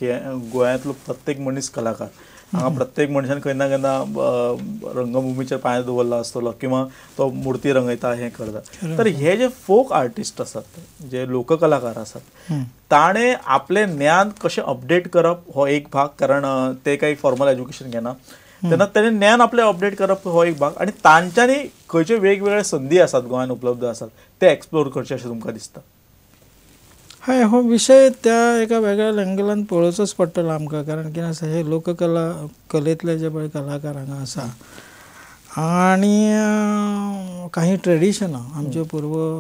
गोंयांतलो प्रत्येक मनीस कलाकार हांगा प्रत्येक मनशान खंय ना केन्ना रंगभुमीचेर पांय दवरलो आसतलो किंवा तो मुर्ती रंगयता हें करता. तर हे जे फोक आर्टिस्ट आसात जे लोककलाकार आसात ताणें आपलें ज्ञान कशें अपडेट करप हो एक भाग, कारण ते काही फॉर्मल एज्युकेशन घेना तेन्ना तेणें ज्ञान आपलें अपडेट करप हो एक भाग, आनी तांच्यांनी खंयचे वेगवेगळे संदी आसात गोंयांत उपलब्ध आसात ते एक्सप्लोर करचे अशें तुमकां दिसता. हय, हो विशय त्या एका वेगळ्या एंगलान पळोवचोच पडटलो आमकां, कारण कितें आसा हे कलेंतले जे पळय कलाकार हांगा आसा आनी काही ट्रेडिशनां आमच्यो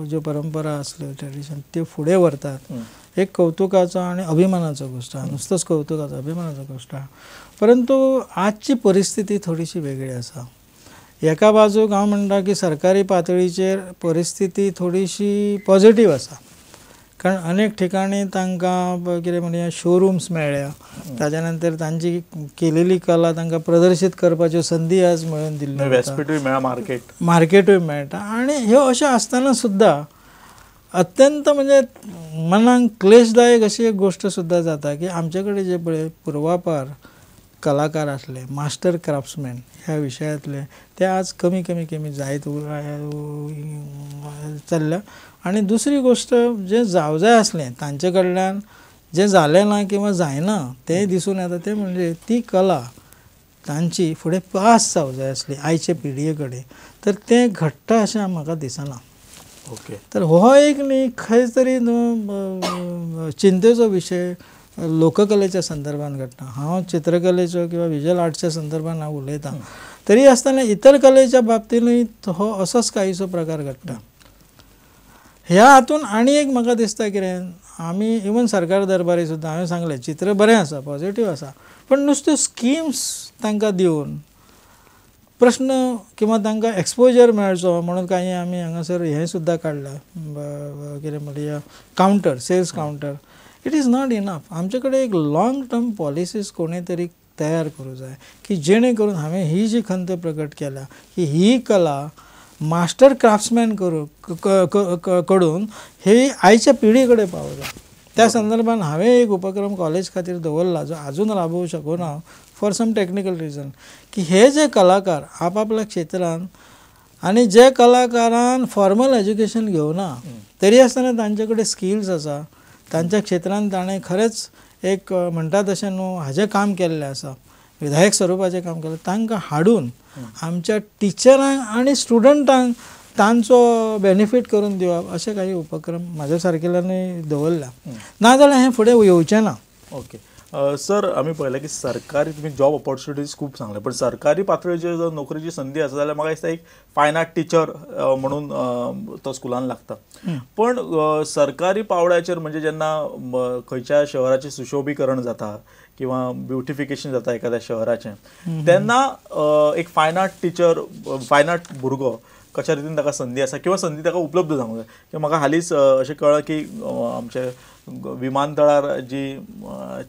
ज्यो परंपरा आसल्यो ट्रेडिशन त्यो फुडें व्हरतात. एक कौतुकाचो आनी अभिमानाचो गोश्ट आहा, नुसतोच कौतुकाचो अभिमानाचो गोश्ट आहा. परंतु आजची परिस्थिती थोडीशी वेगळी आसा. एका बाजूक हांव म्हणटा की सरकारी पातळीचेर परिस्थिती थोडीशी पॉझिटीव आसा, कारण अनेक ठिकाणी तांकां कितें म्हणया शोरूम्स मेळ्ळ्या, ताच्या नंतर तांची केलेली कला तांकां प्रदर्शीत करपाच्यो संदी आज मेळून दिल्ल्यो, व्यासपीठूय मेळ्ळा, मार्केटूय मेळटा. आनी ह्यो अशें आसतना सुद्दां अत्यंत म्हणजे मनाक क्लेशदायक अशी एक गोश्ट सुद्दां जाता की आमचे कडेन जे पळय पुर्वापार कलाकार आसले, मास्टर क्राफ्ट्समॅन ह्या विशयांतले, ते आज कमी कमी कमी जायत चल्ल्या. आनी दुसरी गोश्ट जें जावं जाय आसलें तांचे कडल्यान जें जालें ना किंवा जायना तेंय दिसून येता, तें म्हणजे ती कला तांची फुडें पास जावं जाय आसली आयचे पिळगे कडेन, तर तें घडटा अशें म्हाका दिसना. ओके. तर हो एक न्ही खंय तरी चिंतेचो विशय लोककलेच्या संदर्भान घडटा. हांव चित्रकलेचो किंवा विज्युअल आर्ट्सच्या संदर्भान हांव उलयतां, तरी आसतना इतर कलेच्या बाबतीनूय हो असोच काहीसो प्रकार घडटा. ह्या हातून आनी एक म्हाका दिसता कितें, आमी इवन सरकार दरबारी सुद्दां हांवें सांगलें चित्र बरें आसा, पॉझिटीव आसा, पण नुसत्यो स्किम्स तांकां दिवन प्रश्न किंवा तांकां एक्सपोजर मेळचो म्हणून काही आमी हांगासर हें सुद्दां काडलां, कितें म्हणया counter, sales counter. It is not enough. आमचे कडेन एक लाँग टर्म पॉलिसीज कोणें तरी तयार करूं जाय की जेणे करून हांवें ही जी खंत प्रकट केल्या की ही कला मास्टर क्राफ्ट्समॅन कडून ही आयच्या पिढी कडेन पावूं जाय. त्या संदर्भान हांवें एक उपक्रम कॉलेज खातीर दवरला जो आजून राबोवं शकूना फॉर सम टेक्निकल रिजन, की हे जे कलाकार आपापल्या क्षेत्रांत आनी जे कलाकारान फॉर्मल एज्युकेशन घेवना तरी आसतना तांचे कडेन स्किल्स आसा, तांच्या क्षेत्रांत ताणें खरेंच एक म्हणटा तशें न्हू हाजें काम केल्लें आसा, विधायक स्वरुपाचें काम केलें, तांकां हाडून आमच्या टिचरांक आनी स्टुडंटांक तांचो बेनिफीट करून दिवप अशे काही उपक्रम म्हाज्या सारकेल्यांनी दवरल्या, नाजाल्यार हें फुडें येवचें ना. ओके. सर, आमी पळयलें की सरकारी तुमी जॉब ऑपॉर्च्युनिटीज खूब सांगले, पण सरकारी पातळीचेर जर नोकरेची संदी आसा जाल्यार म्हाका दिसता एक फायन आर्ट टिचर म्हणून तो स्कुलान लागता. पण सरकारी पावड्याचेर म्हणजे जेन्ना खंयच्या शहराचें सुशोभीकरण जाता किंवा ब्युटिफिकेशन जाता एखाद्या शहराचें, तेन्ना एक फायन आर्ट टिचर, फायन आर्ट भुरगो कशा रितीन ताका संदी आसा किंवा संदी ताका उपलब्ध जावंक जाय. किंवा म्हाका हालींच अशें कळ्ळें की आमचे विमानतळार जी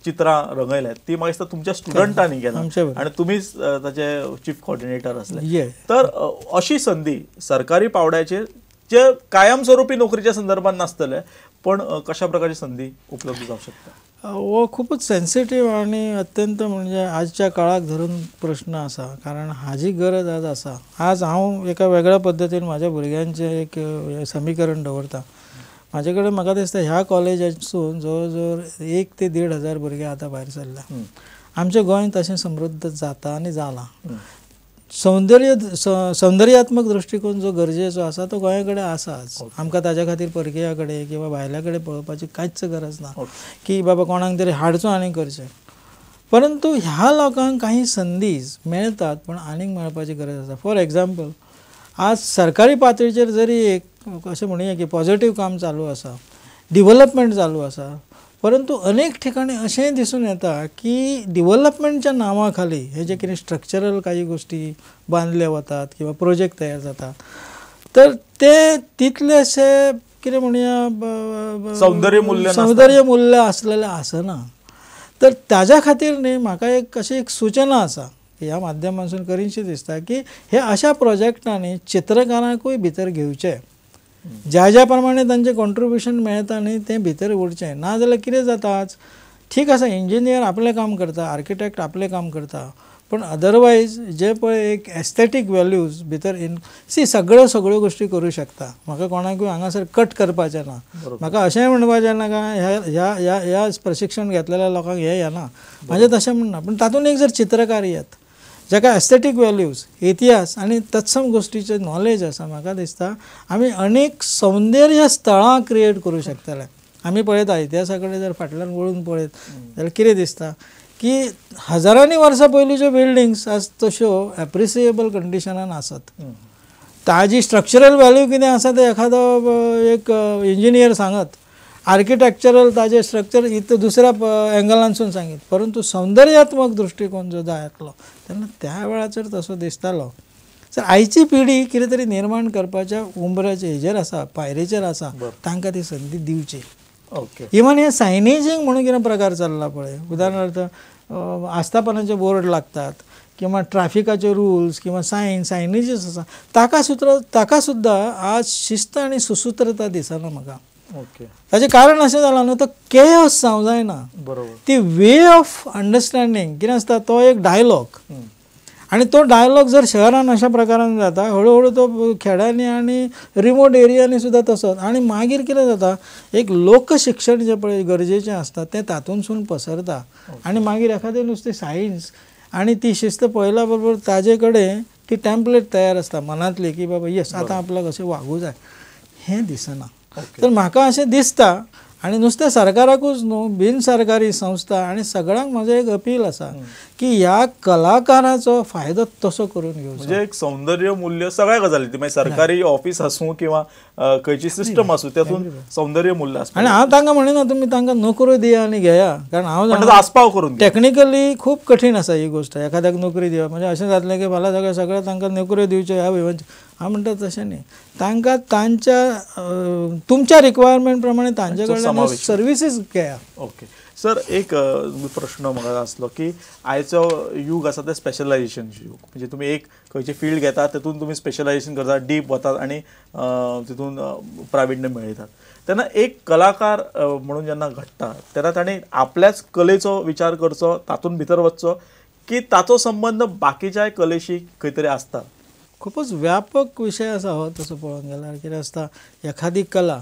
चित्रां रंगयल्यात ती म्हाका दिसता तुमच्या स्टुडंटांनी केला आनी तुमीच ताचे चीफ कोऑर्डिनेटर आसले. तर अशी संदी सरकारी पावड्याचेर जे कायमस्वरुपी नोकरीच्या संदर्भात नासतले पण कशा प्रकारची संदी उपलब्ध जावंक शकता? हो खूपच सेन्सिटीव आनी अत्यंत म्हणजे आजच्या काळाक धरून प्रश्न आसा, कारण हाजी गरज आज आसा. आज हांव एका वेगळ्या पद्दतीन म्हाज्या भुरग्यांचें एक समीकरण दवरतां. म्हाजे कडेन म्हाका दिसता ह्या कॉलेजासून जवळ जवळ 1 ते 1,500 भुरगे आतां भायर सरल्या. आमचें गोंय तशें समृद्ध जाता आनी जालां. सौंदर्यात्मक दृश्टिकोन जो गरजेचो आसा तो गोंया कडेन आसाच. आमकां ताच्या खातीर परकिया कडेन किंवा भायल्या कडेन पळोवपाची कांयच गरज ना की बाबा कोणाक तरी हाडचो आनी करचें. परंतु ह्या लोकांक काही संदी मेळटात पण आनीक मेळपाची गरज आसा. फॉर एग्जाम्पल, आज सरकारी पातळीचेर जरी एक अशें म्हणया की पॉझिटीव काम चालू आसा, डिव्हलपमेंट चालू आसा, परंतु अनेक ठिकाणी अशेंय दिसून येता की डिव्हलपमेंटच्या नांवा खाली हे जे कितें स्ट्रक्चरल काही गोष्टी बांदल्या वतात किंवा प्रोजेक्ट तयार जातात, तर ते तितलेशे कितें म्हणया सौंदर्य मूल्य आसलेलें आसना. तर ताज्या खातीर न्ही म्हाका एक अशी एक सूचना आसा ह्या माध्यमांतसून करीनशी दिसता की हे अशा प्रोजेक्टांनी चित्रकारांकूय भितर घेवचे, ज्या ज्या प्रमाणे तांचें कॉन्ट्रिब्युशन मेळटा न्ही तें भितर उरचें. नाजाल्यार कितें जाता, ठीक आसा इंजिनियर आपलें काम करता, आर्किटेक्ट आपलें काम करता, पण अदरवायज जे पळय एक एस्थेटीक व्हॅल्यूज भितर सगळ्यो गोश्टी करूं शकता. म्हाका कोणाकूय हांगासर कट करपाचें ना. म्हाका अशेंय म्हणपाचें ना काय ह्या प्रशिक्षण घेतलेल्या लोकांक हें येना, म्हाजें तशें म्हणना. पण तातूंत एक जर चित्रकार येत जाका एस्थेटीक व्हॅल्यूज, इतिहास आनी तत्सम गोश्टीचें नॉलेज आसा, म्हाका दिसता आमी अनेक सौंदर्य स्थळां क्रिएट करूं शकतले. आमी पळयता इतिहासा कडेन जर फाटल्यान वळून पळयत जाल्यार कितें दिसता की हजारांनी वर्सां पयलींच्यो बिल्डिंग्स आज तश्यो एप्रिसिएबल कंडिशनान आसात. ताजी स्ट्रक्चरल व्हॅल्यू कितें आसा तें एखादो एक इंजिनियर सांगत, आर्किटेक्चरल ताजें स्ट्रक्चर दुसऱ्या एंगलांसून सांगीत, परंतु सौंदर्यात्मक दृश्टिकोन जो जाय आसलो तेन्ना त्या वेळाचेर तसो दिसतालो. सर आयची पिढी कितें तरी निर्माण करपाच्या उंबऱ्याचेर हेजेर आसा, पायरेचेर आसा, तांकां ती संदी दिवची. ओके. इवन हे सायनेजींग म्हणून कितें प्रकार चल्ला पळय, उदाहरणार्थ आस्थापनाचे बोर्ड लागतात किंवा ट्रॅफिकाचे रुल्स किंवा सायनेजीस आसा, ताका सुद्दां आज शिस्त आनी सुसूत्रता दिसना म्हाका. ओके. ताचें कारण अशें जालां न्हू, तो केओस जावं जायना. बरोबर. ती वे ऑफ अंडरस्टँडींग कितें आसता तो एक डायलॉग, आणि तो डायलॉग जर शहरान अशा प्रकारान जाता, हळूहळू तो खेड्यांनी आनी रिमोट एरियांनी सुद्दां तसोच. आनी मागीर कितें जाता, एक लोकशिक्षण जें पळय गरजेचें आसता तें तातूंतसून पसरता. आनी मागीर एखादें नुस्तें सायन्स आनी ती शिस्त पळयल्या बरोबर ताजे कडेन ती टॅम्पलेट तयार आसता मनांतली की बाबा येस आतां आपल्याक अशें वागूं जाय, हें दिसना. तर म्हाका अशें दिसता, आनी नुस्तें सरकाराकूच न्हू, बिन सरकारी संस्था आनी सगळ्यांक म्हजें एक अपील आसा की ह्या कलाकाराचो फायदो तसो करून घेवचो. म्हणजे एक सौंदर्य मूल्य सगळ्या गजाली, मागीर सरकारी ऑफिस आसूं किंवा खंयची सिस्टम आसूं, तातूंत सौंदर्य मूल्य आसता. आनी हांव तांकां म्हणिना तुमी तांकां नोकऱ्यो दिया आनी घेया, कारण हांव आस्पाव करून टॅक्निकली खूब कठीण आसा ही गोश्ट. एखाद्याक नोकरी दिवप म्हणजे अशें जातलें की फाल्यां सगळ्या तांकां नोकऱ्यो दिवच्यो ह्या विभागांत. हांव म्हणटा तशें न्ही, तांकां तुमच्या रिक्वायरमेंट प्रमाणे तांचे कडल्यान सर्विसीस घेया. ओके. सर एक प्रश्न म्हाका आसलो की आयचो युग आसा ते स्पेशलायझेशनचो युग. म्हणजे तुमी एक खंयची फील्ड घेतात तेतून तुमी स्पेशलायझेशन करतात, डीप वतात आनी तितून प्राविण्य मेळयतात. तेन्ना एक कलाकार म्हणून जेन्ना घडटा तेन्ना ताणें आपल्याच कलेचो विचार करचो, तातूंत भितर वचचो, की ताचो संबंध बाकीच्याय कलेशी खंय तरी आसता. खूपच व्यापक विशय आसा हो तसो पळोवंक गेल्यार. कितें आसता, एखादी कला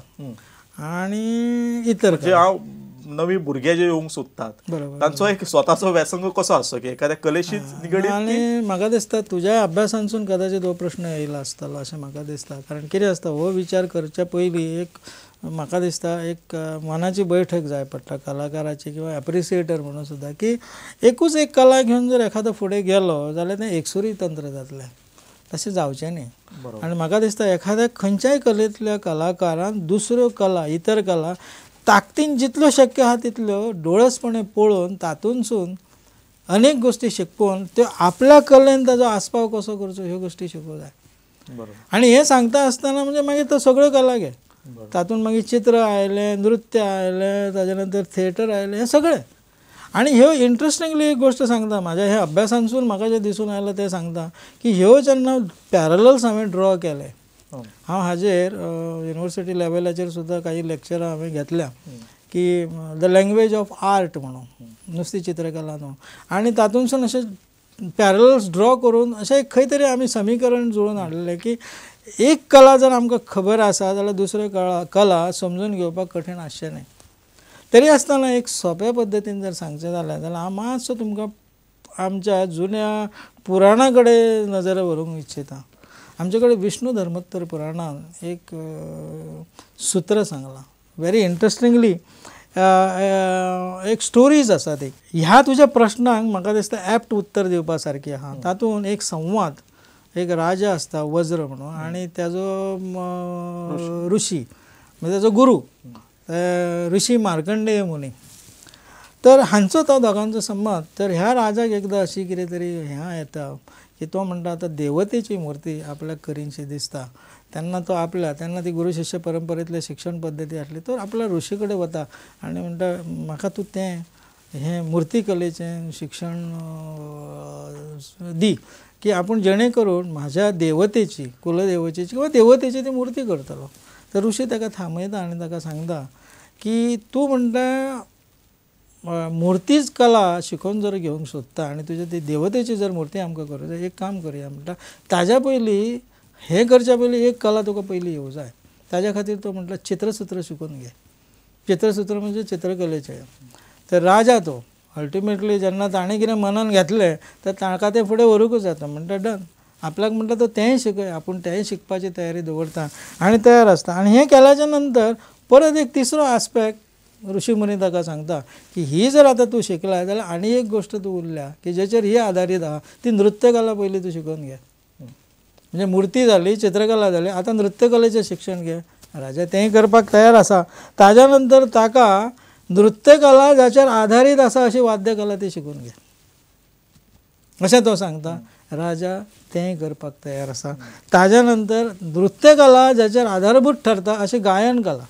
आनी इतर म्हणजे हांव नवी भुरगे जे येवंक सोदतात तांचो एक स्वताचो व्यासंग कसो आसता की एखाद्या कलेशीच निगडीत. आनी म्हाका दिसता तुज्या अभ्यासांतसून कदाचित हो प्रश्न येयला आसतलो अशें म्हाका दिसता. कारण कितें आसता, हो विचार करच्या पयलीं एक म्हाका दिसता एक मनाची बैठक जाय पडटा कलाकाराची किंवा एप्रिसिएटर म्हणून सुद्दां, की एकूच एक कला घेवन जर एखादो फुडें गेलो जाल्यार तें एकसुरी तंत्र जातलें. तशें जावचें न्ही. आनी म्हाका दिसता एखाद्या खंयच्याय कलेंतल्या कलाकारान दुसऱ्यो कला, इतर कला ताकतीन जितल्यो शक्य आहा तितल्यो डोळसपणे पळोवन तातूंतसून अनेक गोश्टी शिकून त्यो आपल्या कलेन ताजो आस्पाव कसो करचो ह्यो गोश्टी शिकूंक जाय. आनी हें सांगता आसतना म्हणजे मागीर तो सगळ्यो कला घे, तातूंत मागीर चित्र आयलें, नृत्य आयलें, ताजे नंतर थिएटर आयलें, हें सगळें. आनी ह्यो इंट्रस्टिंगली एक गोश्ट सांगता, म्हाज्या ह्या अभ्यासांतसून म्हाका जें दिसून आयलां तें सांगता की ह्यो जेन्ना पॅरलल्स हांवें ड्रॉ केले, हांव हाजेर युनिवर्सिटी लेवलाचेर सुद्दां काही लेक्चरां हांवें घेतल्या की द लँग्वेज ऑफ आर्ट म्हणून, नुस्ती चित्रकला न्हू. आनी तातूंतसून अशें पॅरलल्स ड्रॉ करून अशें खंय तरी आमी समीकरण जुळून हाडलें की एक कला जर आमकां खबर आसा जाल्यार दुसऱ्यो कला समजून घेवपाक कठीण आसचें न्ही. तरी आसतना एक सोंप्या पद्दतीन जर सांगचें जाल्यार हांव मातसो तुमकां आमच्या जुन्या पुराणा कडेन नजर व्हरूंक इच्छिता. आमचे कडेन विष्णू धर्मोत्तर पुराणान एक सूत्र सांगलां व्हेरी इंट्रस्टिंगली. एक स्टोरीज आसात. एक ह्या तुज्या प्रश्नांक म्हाका दिसता ऍप्ट उत्तर दिवपा सारकी आहा. तातूंत एक संवाद, एक राजा आसता वज्र म्हणून आनी ताजो ऋषी म्हणजे ताजो गुरू ऋषी मार्कंडेय मुनी. तर हांचो तो दोगांचो संवाद. तर ह्या राजाक एकदां अशी कितें तरी ह्या येता की तो म्हणटा आतां देवतेची मूर्ती आपल्याक करीनशी दिसता. तेन्ना तो तेन्ना ती गुरू शिश्य परंपरेंतले शिक्षण पद्दती आसली. तो आपल्या ऋषी कडेन वता आनी म्हणटा म्हाका तूं हें मुर्ती कलेचें शिक्षण दी की आपूण जेणे करून म्हाज्या देवतेची, कुलदेवतेची किंवा देवतेची ती मुर्ती करतलो. तर ऋषी ताका थांबयता आनी ताका सांगता की तूं म्हणटा मुर्तीच कला शिकून जर घेवंक सोदता आनी तुजे ती देवतेची जर मुर्ती आमकां करूं जाय, एक काम करया म्हणटा ताज्या पयलीं हें करच्या पयलीं एक कला तुका पयलीं येवं जाय. ताज्या खातीर तो म्हटलं चित्रसूत्र शिकून घे. चित्रसूत्र म्हणजे चित्रकलेचें. तर राजा तो अल्टिमेटली जेन्ना ताणें कितें मनान घेतलें तर ताका तें फुडें व्हरूंकूच जाता. म्हणटा डन. आपल्याक म्हणटा तो तेंय शिकय, आपूण तेंय शिकपाची तयारी दवरता आनी तयार आसता. आनी हें केल्याच्या नंतर परत एक तिसरो आस्पेक्ट ऋषी मुनी ताका सांगता की ही जर आतां तूं शिकला जाल्यार आनी एक गोश्ट तूं उरल्या की जेचेर ही आदारीत आहा, ती नृत्यकला पयलीं तूं शिकून घे. म्हणजे मुर्ती जाली, चित्रकला जाली, आतां नृत्यकलेचें शिक्षण घे. राजा तेंय करपाक तयार आसा. ताज्या नंतर ताका नृत्यकला जाचेर आदारीत आसा अशी वाद्यकला ती शिकून घे अशें तो सांगता. राजा तेंय करपाक तयार आसा. ताज्या नंतर नृत्यकला जाचेर आधारभूत ठरता अशी गायन कला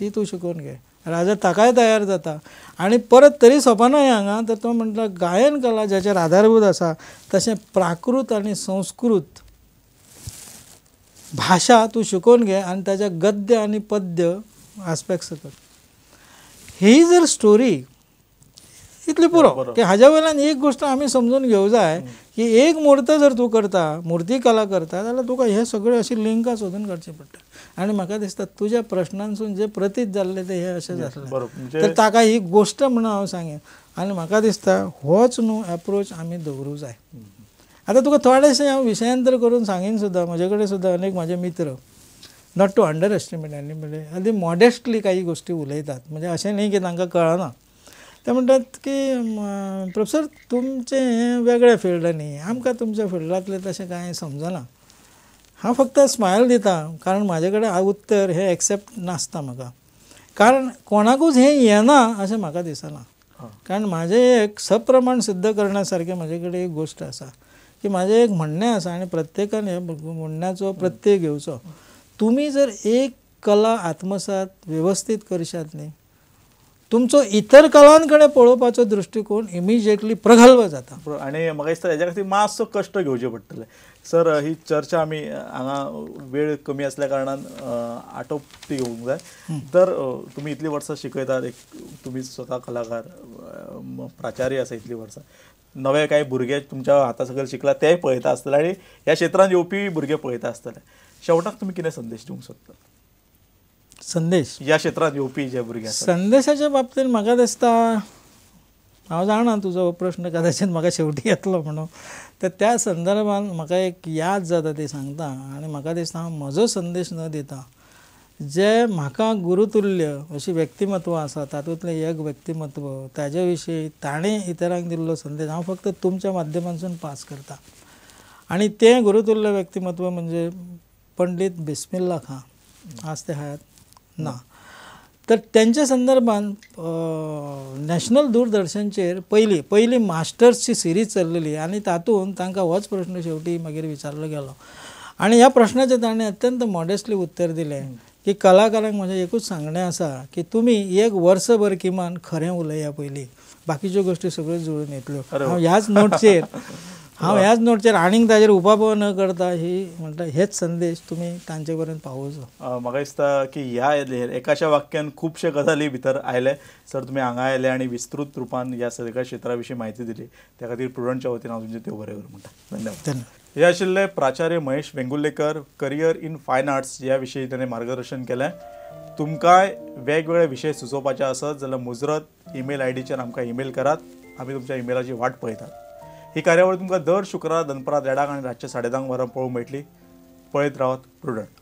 ती तूं शिकून घे. राजा ताकाय तयार जाता. आनी परत तरी सोंपना हांगा, तर तो म्हणटा गायन कला जाचेर आधारभूत आसा तशें प्राकृत आनी संस्कृत भाशा तूं शिकून घे आनी ताच्या गद्य आनी पद्य आस्पेक्ट सकट. ही जर स्टोरी इतली पुरो की हाज्या वयल्यान एक गोश्ट आमी समजून घेवं जाय की एक मूर्त जर तूं करता, मुर्ती कला करता जाल्यार तुका हे सगळे अशी लिंकां सोदून काडची पडटा. आनी म्हाका दिसता तुज्या प्रश्नांसून जे प्रतीत जाल्ले ते हे अशें जातलें. तर ताका ही गोश्ट म्हणून हांव सांगेन. आनी म्हाका दिसता होच न्हू एप्रोच आमी दवरूं जाय. आतां तुका थोडेशें हांव विशयांतर करून सांगीन सुद्दां. म्हजे कडेन सुद्दां अनेक म्हाजे मित्र not to underestimate any म्हणजे अगदी मॉडेस्टली काही गोश्टी उलयतात. म्हणजे अशें न्ही की तांकां कळना. ते म्हणटात की प्रोफेसर तुमचें हें वेगळें फिल्ड न्ही, आमकां तुमच्या फिल्डांतलें तशें कांय समजना. हांव फक्त स्मायल दिता कारण म्हाजे कडेन उत्तर हें एक्सेप्ट नासता म्हाका. कारण कोणाकूच हें येना अशें म्हाका दिसना. कारण म्हाजें एक सप्रमाण सिद्ध करण्या सारकें म्हाजे कडेन एक गोश्ट आसा की म्हाजें एक म्हणणें आसा आनी प्रत्येकान हें म्हणण्याचो प्रत्यय घेवचो. तुमी जर एक कला आत्मसात वेवस्थीत करशात न्ही, तुमचो इतर कलां कडेन पळोवपाचो दृश्टिकोन इमिजिएटली प्रगल्भ जाता. आनी म्हाका दिसता हेज्या खातीर मातसो कश्ट घेवचे पडटले. सर ही चर्चा आमी हांगा वेळ कमी आसल्या कारणान आटोपती घेवंक जाय. तर तुमी इतलीं वर्सां शिकयतात, एक तुमी स्वता कलाकार, प्राचार्य आसा इतलीं वर्सां, नवे कांय भुरगे तुमच्या हाता सकयल शिकला तेय पळयता आसतले आनी ह्या क्षेत्रांत येवपी भुरगे पळयता आसतले. शेवटाक तुमी कितें संदेश दिवंक सोदतात? संदेश ह्या क्षेत्रांत येवपी जे भुरगे आसात संदेशाच्या बाबतींत म्हाका दिसता, हांव जाणा तुजो हो प्रश्न कदाचित म्हाका शेवटी येतलो म्हणून, तर त्या संदर्भान म्हाका एक याद जाता ती सांगता. आनी म्हाका दिसता हांव म्हजो संदेश न दिता जे म्हाका गुरुतुल्य अशी व्यक्तिमत्व आसा तातूंतलें एक व्यक्तिमत्व ताजे विशीं ताणें इतरांक दिल्लो संदेश हांव फक्त तुमच्या माध्यमांतसून पास करता. आनी तें गुरुतुल्य व्यक्तिमत्व म्हणजे पंडीत बिस्मिल्ला खान. आज ते हयात ना. तर त्यांच्या संदर्भान नॅशनल दूरदर्शनचेर पयली मास्टर्सची सिरीज चल्लेली आनी तातूंत तांकां होच प्रश्न शेवटी मागीर विचारलो गेलो. आनी ह्या प्रश्नाचें ताणें अत्यंत मॉडेस्टली उत्तर दिलें की कलाकारांक म्हजें एकूच सांगणें आसा की तुमी एक वर्सभर किमान खरें उलया पयलीं, बाकीच्यो गोश्टी सगळ्यो जुळून येतल्यो. हांव ह्याच नोटचेर आनीक ताजेर उपापव न करता ही म्हणटा हेच संदेश तुमी तांचे पर्यंत पावोवचो. म्हाका दिसता की ह्या एकाशा वाक्यान खुबशे गजाली भितर आयले. सर तुमी हांगा आयले आनी विस्तृत रुपान ह्या सगळ्या क्षेत्रा विशीं म्हायती दिली, त्या खातीर प्रुडंटच्या वतीन हांव तुमचें देव बरें करूं म्हणटा. धन्यवाद. हे आशिल्ले प्राचार्य महेश वेंगुर्लेकर. करियर इन फायन आर्ट्स ह्या विशीं ताणें मार्गदर्शन केलें. तुमकांय वेगवेगळे विशय सुचोवपाचे आसत जाल्यार मुजरत ईमेल आयडीचेर आमकां ईमेल करात. आमी तुमच्या ईमेलाची वाट पळयतात. ही कार्यावळ तुमकां दर शुक्रार दनपारां 1:30 आनी रातचे 10:30 वरां पळोवंक मेळटली. पळयत रावत प्रुडंट.